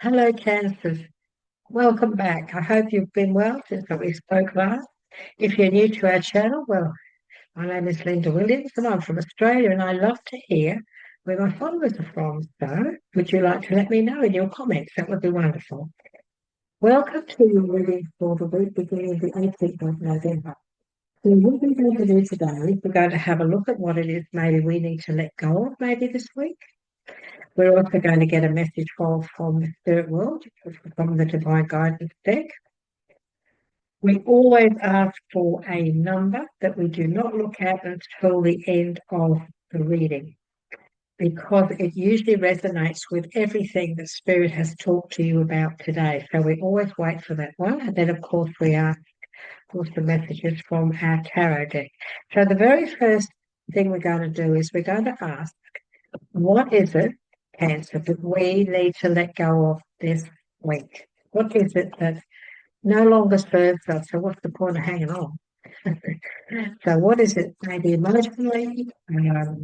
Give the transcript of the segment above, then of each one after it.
Hello, Cancers. Welcome back. I hope you've been well since we spoke last. If you're new to our channel, well, my name is Linda Williams and I'm from Australia and I love to hear where my followers are from. So, would you like to let me know in your comments? That would be wonderful. Welcome to your reading for the week beginning the 18th of November. So what we're going to do today is we're going to have a look at what it is maybe we need to let go of maybe this week. We're also going to get a message from the spirit world, from the divine guidance deck. We always ask for a number that we do not look at until the end of the reading, because it usually resonates with everything that Spirit has talked to you about today. So we always wait for that one. And then, of course, we ask for some messages from our tarot deck. So the very first thing we're going to do is we're going to ask, what is it, Cancer, that we need to let go of this week? What is it that no longer serves us? So what's the point of hanging on? So what is it, maybe emotionally, that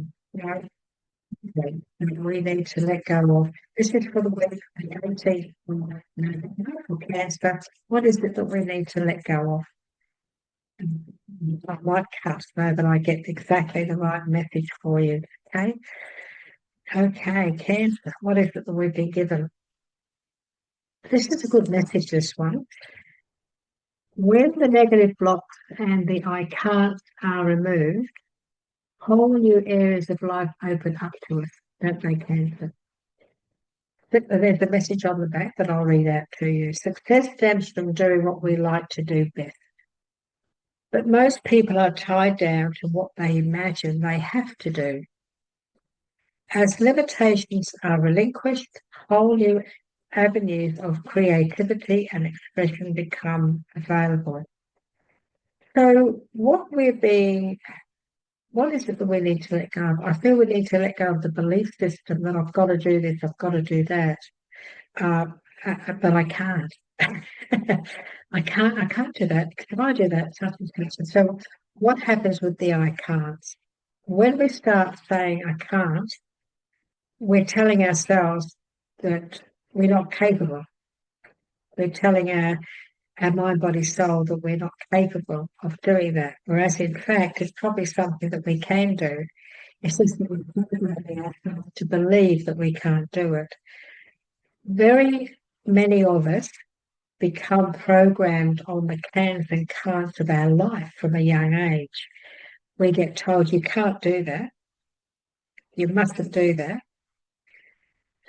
we need to let go of? This is for the week the 18th of November for Cancer. What is it that we need to let go of? I might cut so that I get exactly the right message for you. Okay, Cancer, what is it that we've been given? This is a good message, this one. When the negative blocks and the I can't are removed, whole new areas of life open up to us, don't they, Cancer? There's a message on the back that I'll read out to you. Success stems from doing what we like to do best. But most people are tied down to what they imagine they have to do. As limitations are relinquished, whole new avenues of creativity and expression become available. So what is it that we need to let go of? I feel we need to let go of the belief system that I've got to do this, I've got to do that, but I can't. I can't do that because if I do that, such and such. And so what happens with the I can't? When we start saying I can't, we're telling ourselves that we're not capable. We're telling our mind, body, soul that we're not capable of doing that. Whereas in fact, it's probably something that we can do. It's just that we're programming ourselves to believe that we can't do it. Very many of us become programmed on the cans and can'ts of our life from a young age. We get told you can't do that. You mustn't do that.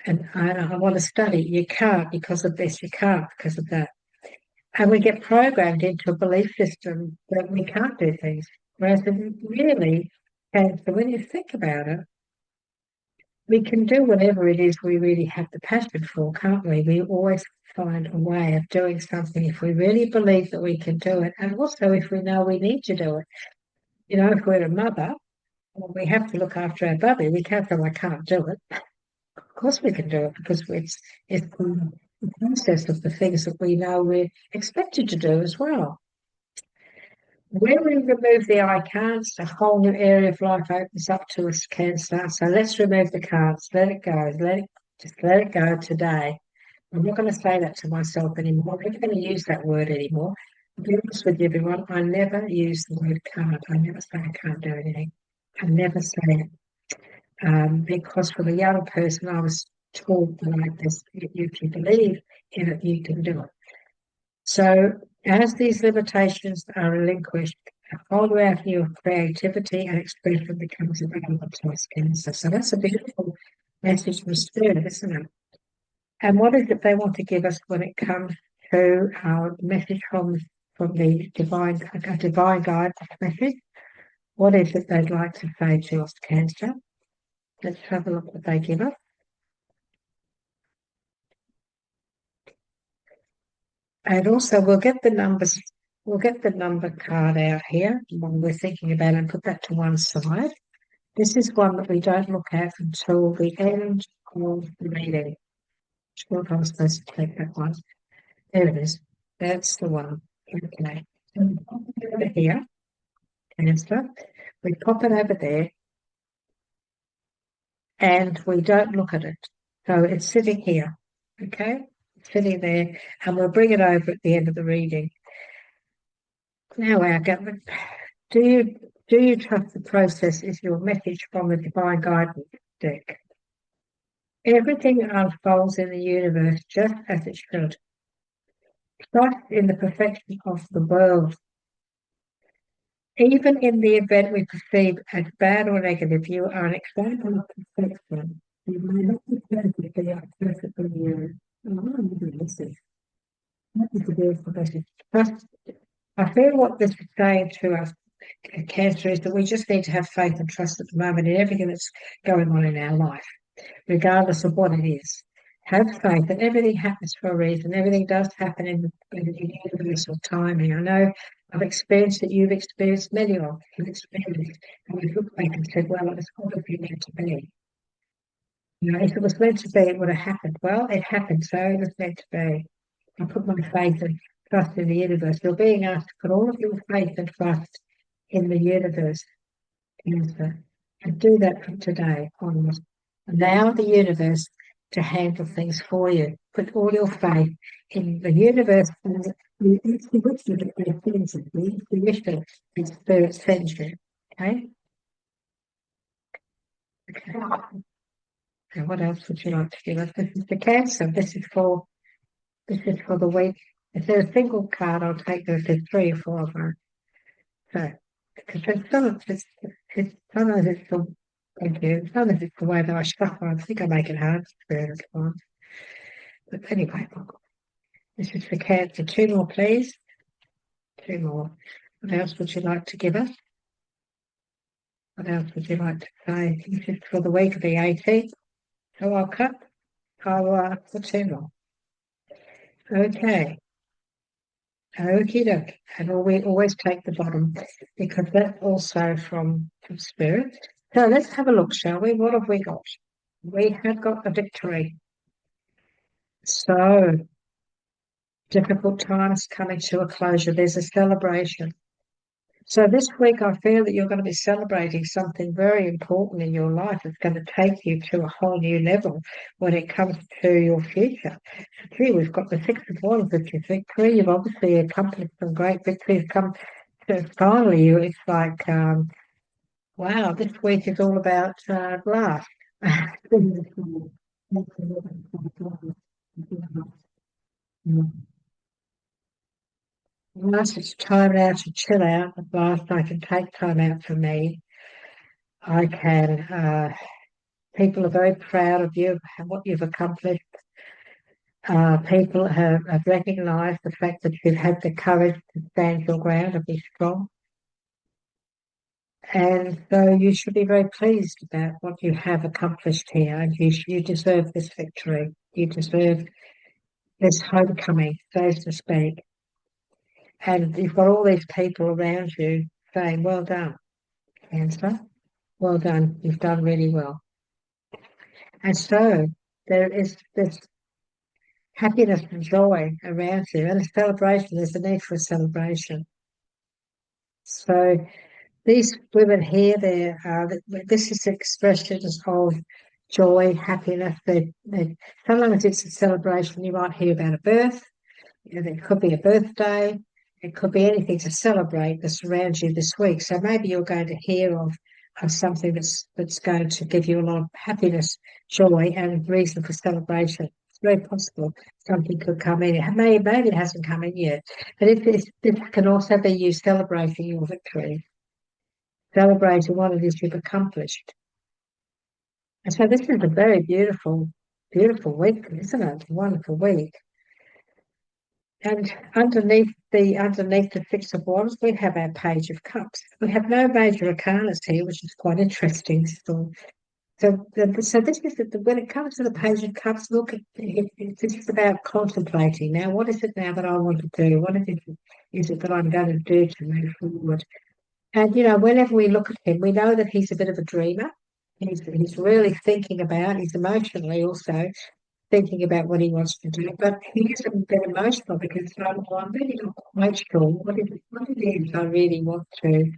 And I want to study. You can't because of this. You can't because of that. And we get programmed into a belief system that we can't do things. Whereas it really, and when you think about it, we can do whatever it is we really have the passion for, can't we? We always find a way of doing something if we really believe that we can do it. And also if we know we need to do it. You know, if we're a mother, we have to look after our baby. We can't go, I can't do it. Of course we can do it because it's the process of the things that we know we're expected to do as well. When we remove the I can'ts, a whole new area of life opens up to us, Cancer. So let's remove the can'ts. Let it go. Just let it go today. I'm not going to say that to myself anymore. I'm not going to use that word anymore. To be honest with you, everyone, I never use the word can't. I never say I can't do anything. I never say it. Because from a young person, I was taught like this, if you believe in it, you can do it. So as these limitations are relinquished, a whole avenue of creativity and expression becomes available to us, Cancer. So that's a beautiful message from Spirit, isn't it? And what is it they want to give us when it comes to our message from the divine guide message? What is it they'd like to say to us, Cancer? Let's have a look what they give us. And also we'll get the number card out here when we're thinking about it and put that to one side. This is one that we don't look at until the end of the reading. Sure, I was supposed to take that one. There it is. That's the one. Okay. So we pop it over here, Cancer. We pop it over there and we don't look at it. So it's sitting here. Okay. sitting there, and we'll bring it over at the end of the reading. Now, our government, do you trust the process is your message from the divine guidance deck? Everything unfolds in the universe just as it should. Trust in the perfection of the world. Even in the event we perceive as bad or negative, you are an example of perfection. You may not be perfectly or perfectly you. This is the beautiful message. Trust. I feel what this is saying to us, Cancer, is that we just need to have faith and trust at the moment in everything that's going on in our life, regardless of what it is. Have faith that everything happens for a reason. Everything does happen in universal timing. I know I've experienced it. You've experienced, many of you've experienced, and we've looked back and said, well, it was obviously meant to be. You know, if it was meant to be, it would have happened. Well, it happened, so it was meant to be. I put my faith and trust in the universe. You're being asked to put all of your faith and trust in the universe, Cancer, and do that from today onwards. Allow the universe to handle things for you. Put all your faith in the universe and the intuition that they sends you, the intuition that Spirit sends you. Okay? Okay. And what else would you like to give us? This is the Cancer. This is for the week. If there's a single card, I'll take those. There's 3 or 4 of them. So, because sometimes it's the thank you. Sometimes it's the way that I shuffle. I think I make it hard for time. But anyway, this is for Cancer. 2 more, please. 2 more. What else would you like to give us? What else would you like to say? This is for the week of the 18th. So I'll cut. I'll for 2 more. Okay. Okie doke. And we always take the bottom because that's also from Spirit. So let's have a look, shall we? What have we got? We have got a victory. So difficult times coming to a closure. There's a celebration. So this week, I feel that you're going to be celebrating something very important in your life. It's going to take you to a whole new level when it comes to your future. So, gee, we've got the 6 of Wands, which is victory. You've obviously accomplished some great victories. Come to finally, it's like, wow, this week is all about love. Once it's time now to chill out, at last I can take time out for me. I can, people are very proud of you and what you've accomplished. People have recognized the fact that you've had the courage to stand your ground and be strong. And so you should be very pleased about what you have accomplished here. And you deserve this victory. You deserve this homecoming, so to speak. And you've got all these people around you saying, well done, Cancer. Well done. You've done really well. And so there is this happiness and joy around you and a celebration. There's a need for a celebration. So these women here, this is expressions of joy, happiness. Sometimes it's a celebration. You might hear about a birth. It could be a birthday. It could be anything to celebrate that surrounds you this week. So maybe you're going to hear of something that's going to give you a lot of happiness, joy, and reason for celebration. It's very possible something could come in. Maybe it hasn't come in yet, but this can also be you celebrating your victory, celebrating what it is you've accomplished. And so this is a very beautiful, beautiful week, isn't it? A wonderful week. And underneath the 6 of Wands, we have our Page of Cups. We have no major arcanas here, which is quite interesting. So this is when it comes to the Page of Cups. Look, this is about contemplating. Now, what is it now that I want to do? What is it that I'm going to do to move forward? And whenever we look at him, we know that he's a bit of a dreamer. He's really thinking about. He's emotionally also thinking about what he wants to do, but he is a bit emotional because I'm really not quite sure what it is I really want to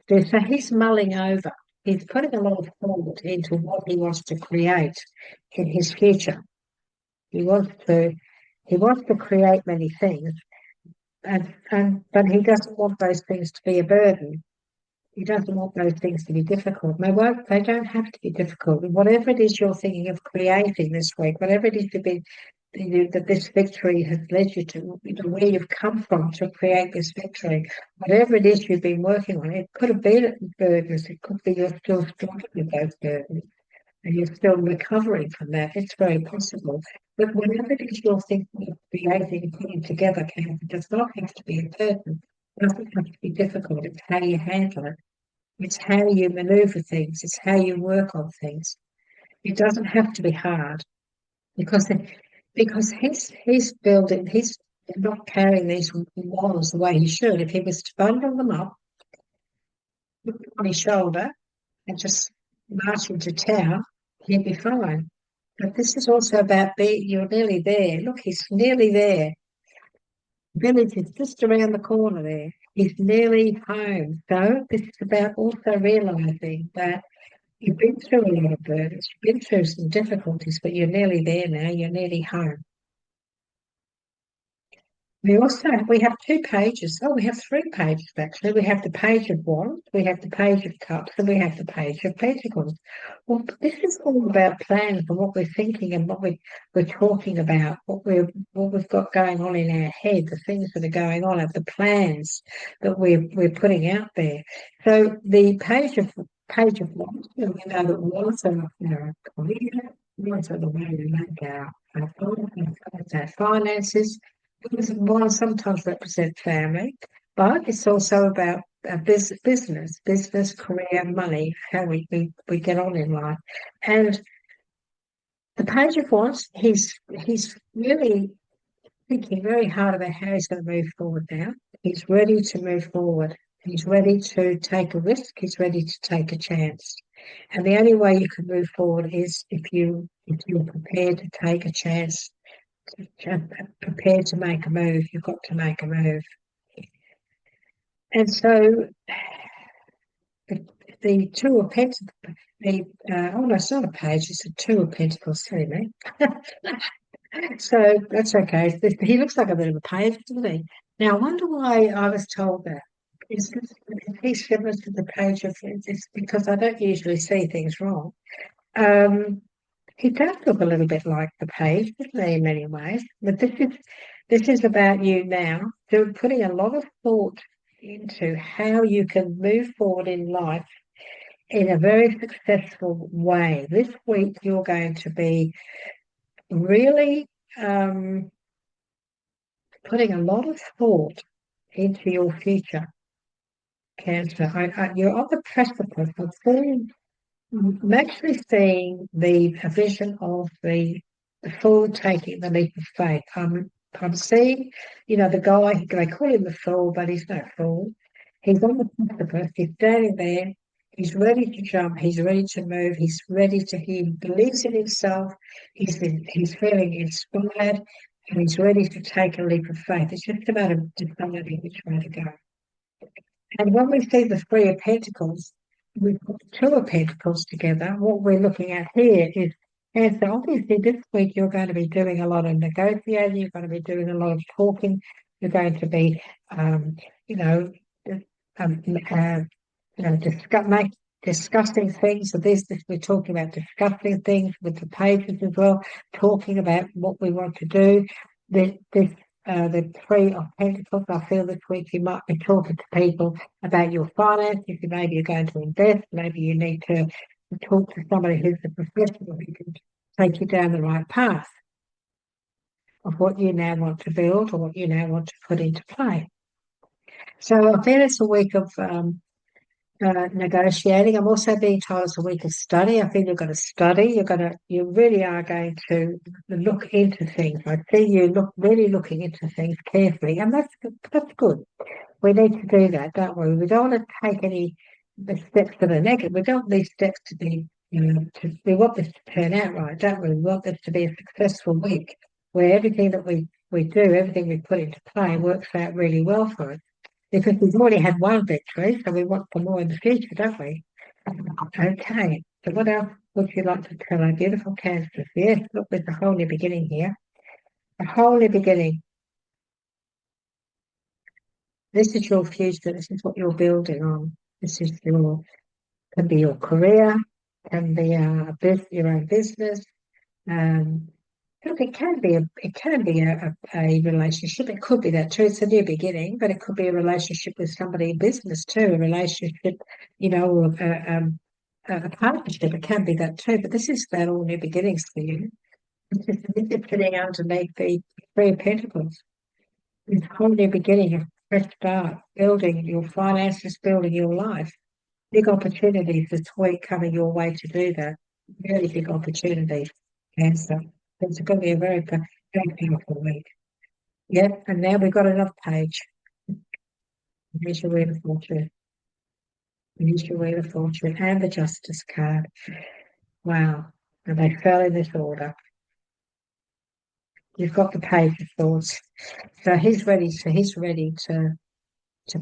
do. So he's mulling over. He's putting a lot of thought into what he wants to create in his future. He wants to He wants to create many things, but he doesn't want those things to be a burden. He doesn't want those things to be difficult. They don't have to be difficult. Whatever it is you're thinking of creating this week, whatever it is that this victory has led you to, where you've come from to create this victory, whatever it is you've been working on, it could have been burdens, it could be you're still struggling with those burdens and you're still recovering from that. It's very possible. But whatever it is you're thinking of creating and putting together, it does not have to be a burden. It doesn't have to be difficult. It's how you handle it. It's how you maneuver things. It's how you work on things. It doesn't have to be hard because he's building. He's not carrying these walls the way he should. If he was to bundle them up, put them on his shoulder, and just march into town, he'd be fine. But this is also about you're nearly there. Look, he's nearly there. Village is just around the corner there. He's nearly home. So this is about also realising that you've been through a lot of burdens, you've been through some difficulties, but you're nearly there now, you're nearly home. We have 2 pages. Oh, we have 3 pages actually. We have the page of wands, we have the page of cups, and we have the page of pentacles. Well, this is all about plans and what we're thinking and what we're talking about, what we've got going on in our head, the things that are going on, the plans that we're putting out there. So the page of wands, we know that wands are our career, wands are the way we make our finances. One sometimes represent family, but it's also about business, career, money, how we get on in life. And the page of wands, he's really thinking very hard about how he's going to move forward now. He's ready to move forward. He's ready to take a risk. He's ready to take a chance. And the only way you can move forward is if you're prepared to take a chance, prepared to make a move. You've got to make a move. And so the Two of Pentacles, oh no, it's not a page, it's a Two of Pentacles, sorry mate. So that's okay. He looks like a bit of a page, doesn't he? Now I wonder why I was told that. Is he's similar to the page of it's because I don't usually see things wrong. He does look a little bit like the page, doesn't he, in many ways? But this is about you now. So putting a lot of thought into how you can move forward in life in a very successful way. This week you're going to be really putting a lot of thought into your future, Cancer. You're on the precipice of I'm actually seeing the vision of the fool taking the leap of faith. I'm seeing, the guy, they call him the fool, but he's no fool. He's on the precipice, he's standing there, he's ready to jump, he's ready to move, he believes in himself, he's feeling inspired, and he's ready to take a leap of faith. It's just about deciding which way to go. And when we see the Three of Pentacles, we put the Two of Pentacles together. What we're looking at here is, and so obviously this week you're going to be doing a lot of negotiating, you're going to be doing a lot of talking, you're going to be, discussing things. So we're talking about discussing things with the pages as well, talking about what we want to do. The Three of Pentacles, I feel this week you might be talking to people about your finances. Maybe you're going to invest. Maybe you need to talk to somebody who's a professional who can take you down the right path of what you now want to build or what you now want to put into play. So I feel it's a week of negotiating. I'm also being told it's a week of study. I think you're going to study. You really are going to look into things. I see you really looking into things carefully, and that's good. We need to do that, don't we? We don't want to take any steps that are negative. We don't want these steps to be, we want this to turn out right, don't we? We want this to be a successful week where everything that we do, everything we put into play works out really well for us. Because we've already had one victory, so we want for more in the future, don't we? Okay, so what else would you like to tell our beautiful Cancers? Yes, look, there's a whole new beginning here. A whole new beginning. This is your future. This is what you're building on. This is your can be your career, can be your own business. Um, look, it can be a relationship. It could be that too. It's a new beginning, but it could be a relationship with somebody in business too. A relationship, or a partnership. It can be that too. But this is about all new beginnings for you. This is sitting underneath the Three of Pentacles. It's a whole new beginning, a fresh start, building your finances, building your life. Big opportunities this week coming your way to do that. Really big opportunities. Cancer. It's going to be a very powerful week. Yep, and now we've got another page. Here's your Wheel of Fortune. Here's your Wheel of Fortune and the Justice card. Wow. And they fell in this order. You've got the Page of Swords. So he's ready to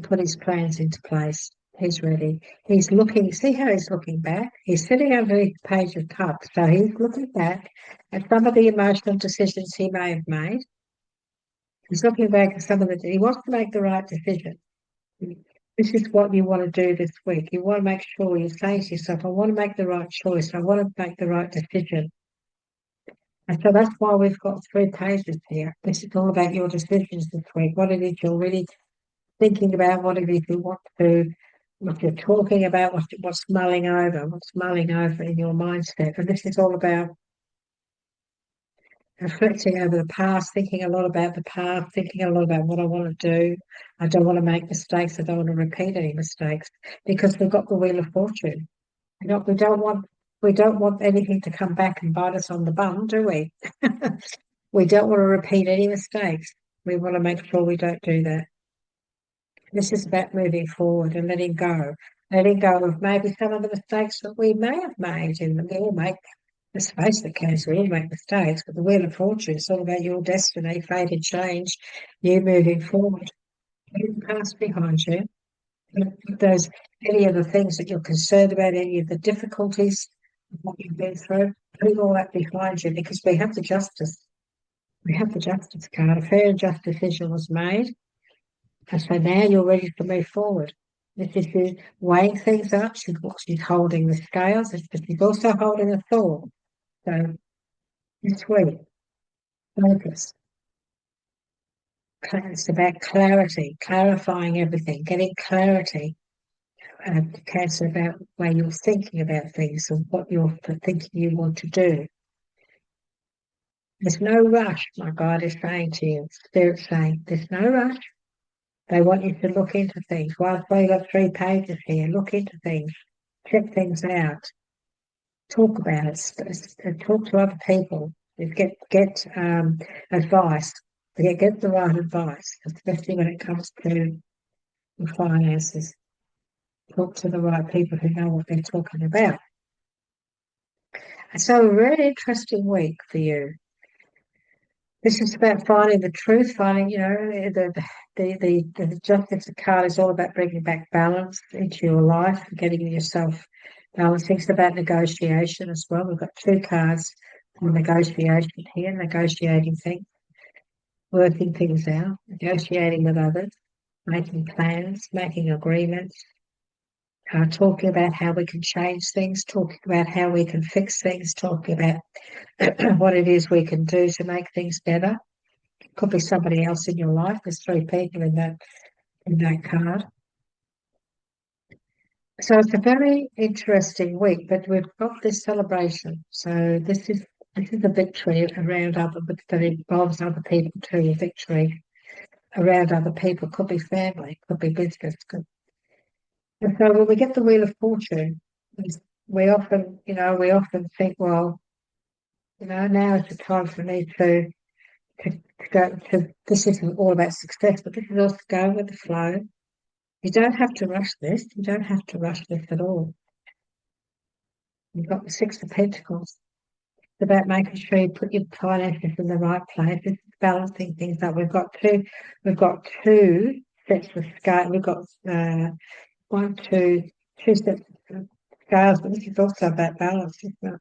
put his plans into place. He's ready. He's looking, see how he's looking back? He's sitting underneath the Page of Cups. So he's looking back at some of the emotional decisions he may have made. He's looking back at he wants to make the right decision. This is what you want to do this week. You want to make sure you say to yourself, I want to make the right choice. I want to make the right decision. And so that's why we've got three pages here. This is all about your decisions this week. What it is you're really thinking about, what it is you want to, what you're talking about, what's mulling over in your mindset. And this is all about reflecting over the past, thinking a lot about the past, thinking a lot about what I want to do. I don't want to make mistakes. I don't want to repeat any mistakes because we've got the Wheel of Fortune. We don't want anything to come back and bite us on the bum, do we? We don't want to repeat any mistakes. We want to make sure we don't do that. This is about moving forward and letting go of maybe some of the mistakes that we may have made, and we all make. Let's face it, Cancer, we all make mistakes, but the Wheel of Fortune is all about your destiny, fate and change, you moving forward. Leave the past behind you. Put those any of the things that you're concerned about, any of the difficulties of what you've been through, putting all that behind you because we have the justice. We have the justice card. A fair and just decision was made. And so now you're ready to move forward. This is you weighing things up. She's holding the scales, but she's also holding a thought. So this week, focus. It's about clarity, clarifying everything, getting clarity. Cancer about where you're thinking about things and what you're thinking you want to do. There's no rush, my God is saying to you. Spirit's saying, there's no rush. They want you to look into things. Whilst we've got 3 pages here, look into things, check things out, talk about it, talk to other people, get advice, get the right advice, especially when it comes to finances. Talk to the right people who know what they're talking about. And so a really interesting week for you. This is about finding the truth, finding, the justice card is all about bringing back balance into your life, getting yourself balancing. It's about negotiation as well. We've got 2 cards for negotiation here, negotiating things, working things out, negotiating with others, making plans, making agreements, talking about how we can change things, talking about how we can fix things, talking about what it is we can do to make things better. Could be somebody else in your life. There's 3 people in that card. So it's a very interesting week, but we've got this celebration. So this is a victory around that involves other people too. A victory around other people could be family, could be business. And so when we get the Wheel of Fortune, we often think, well, now is the time for me to go to. This isn't all about success, but this is also going with the flow. You don't have to rush this. You don't have to rush this at all. You've got the 6 of Pentacles. It's about making sure you put your finances in the right place. It's balancing things up. We've got two sets of scales. We've got two sets of scales, but this is also about balance. It's about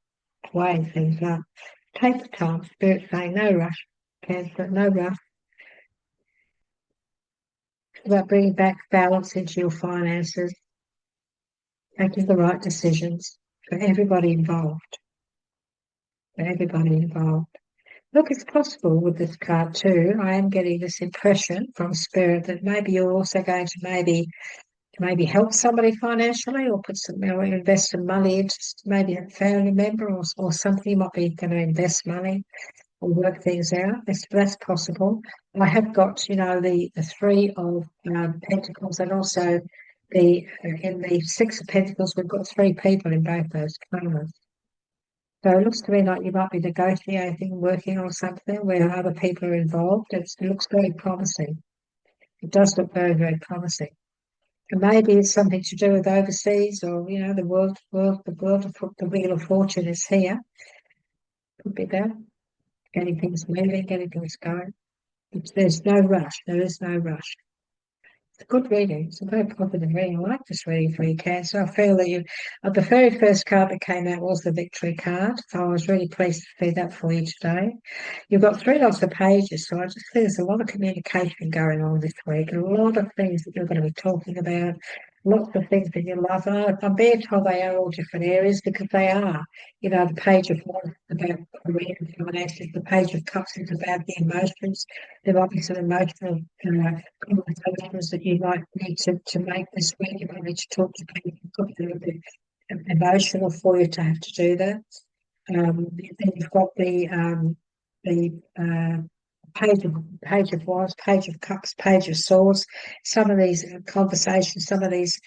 weighing things up. Take the time. Spirit saying no rush. Cancer, no rush. It's about bringing back balance into your finances, making the right decisions for everybody involved. For everybody involved. Look, it's possible with this card too. I am getting this impression from Spirit that maybe you're also going to maybe help somebody financially, or put some, invest some money into maybe a family member, or something. You might be going to invest money or work things out. That's possible. I have got, the three of pentacles, and also in the six of pentacles, we've got three people in both those cards. So it looks to me like you might be negotiating, working on something where other people are involved. It looks very promising. It does look very, very promising. And maybe it's something to do with overseas, or the the wheel of fortune is here. Could be that. Getting things moving, getting things going. There's no rush. There is no rush. It's a good reading. It's a very positive reading. I like this reading for you, Cancer. I feel that the very first card that came out was the victory card. So I was really pleased to see that for you today. You've got three lots of pages, so I just think there's a lot of communication going on this week, a lot of things that you're going to be talking about, lots of things in your life. And I'm being told they are all different areas, because they are. The page of one is about career and finances, the page of cups is about the emotions. There might be some emotional conversations that you might need to make this week. You might need to talk to people. It could be a little bit emotional for you to have to do that. Then you've got the page of wands, page of cups, page of swords. Some of these conversations, some of these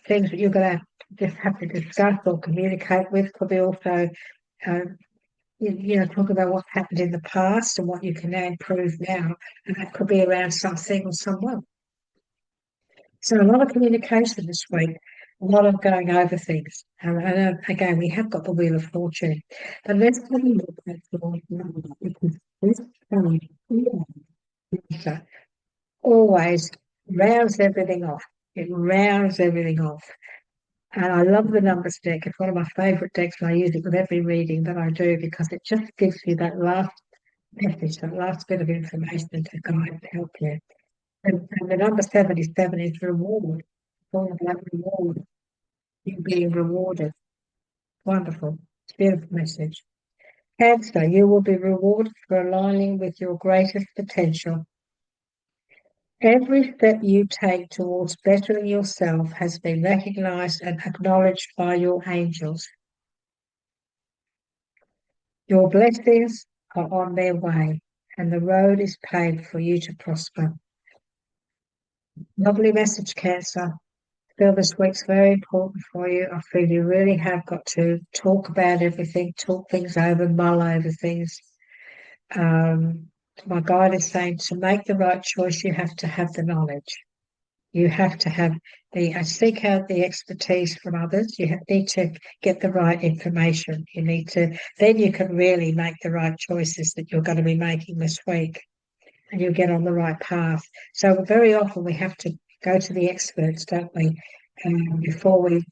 things that you're going to just have to discuss or communicate with, could be also, talk about what's happened in the past and what you can now improve now, and that could be around something or someone. So a lot of communication this week, a lot of going over things. And again, we have got the Wheel of Fortune. But let's have a look at the number, because this card always rounds everything off. It rounds everything off. And I love the numbers deck. It's one of my favourite decks, and I use it with every reading that I do, because it just gives you that last message, that last bit of information to guide, to help you. And the number 77 is reward. It's all about reward. You're being rewarded. Wonderful. It's a beautiful message. Cancer, you will be rewarded for aligning with your greatest potential. Every step you take towards bettering yourself has been recognized and acknowledged by your angels. Your blessings are on their way, and the road is paved for you to prosper. Lovely message, Cancer. I feel this week's very important for you. I feel you really have got to talk about everything, talk things over, mull over things. My guide is saying, to make the right choice, you have to have the knowledge. You have to have seek out the expertise from others. You need to get the right information. Then you can really make the right choices that you're going to be making this week, and you'll get on the right path. So very often we have to go to the experts, don't we? Before we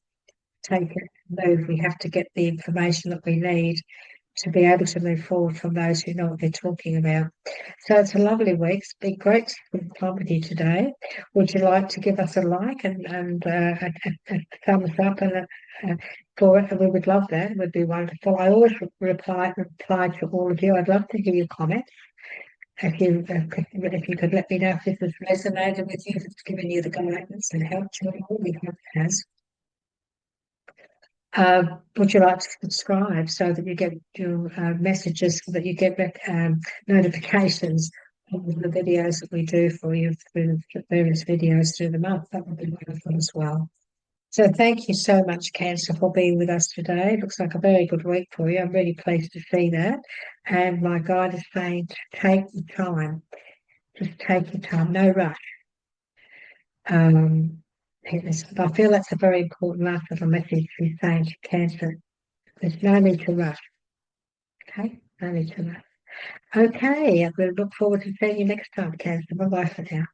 take a move, we have to get the information that we need to be able to move forward from those who know what they're talking about. So it's a lovely week. It's been great to spend time with you today. Would you like to give us a like and a thumbs up for it? We would love that. It would be wonderful. I always reply to all of you. I'd love to hear your comments. If you could let me know if this has resonated with you, if it's given you the guidance and helped you at all, we hope it has. Would you like to subscribe so that you get your messages, so that you get notifications of the videos that we do for you through the various videos through the month? That would be wonderful as well. So thank you so much, Cancer, for being with us today. It looks like a very good week for you. I'm really pleased to see that. And my guide is saying to take your time. Just take your time, no rush. I feel that's a very important last little message she's saying to Cancer. There's no need to rush. Okay, no need to rush. Okay, I'm going to look forward to seeing you next time, Cancer. Bye bye for now.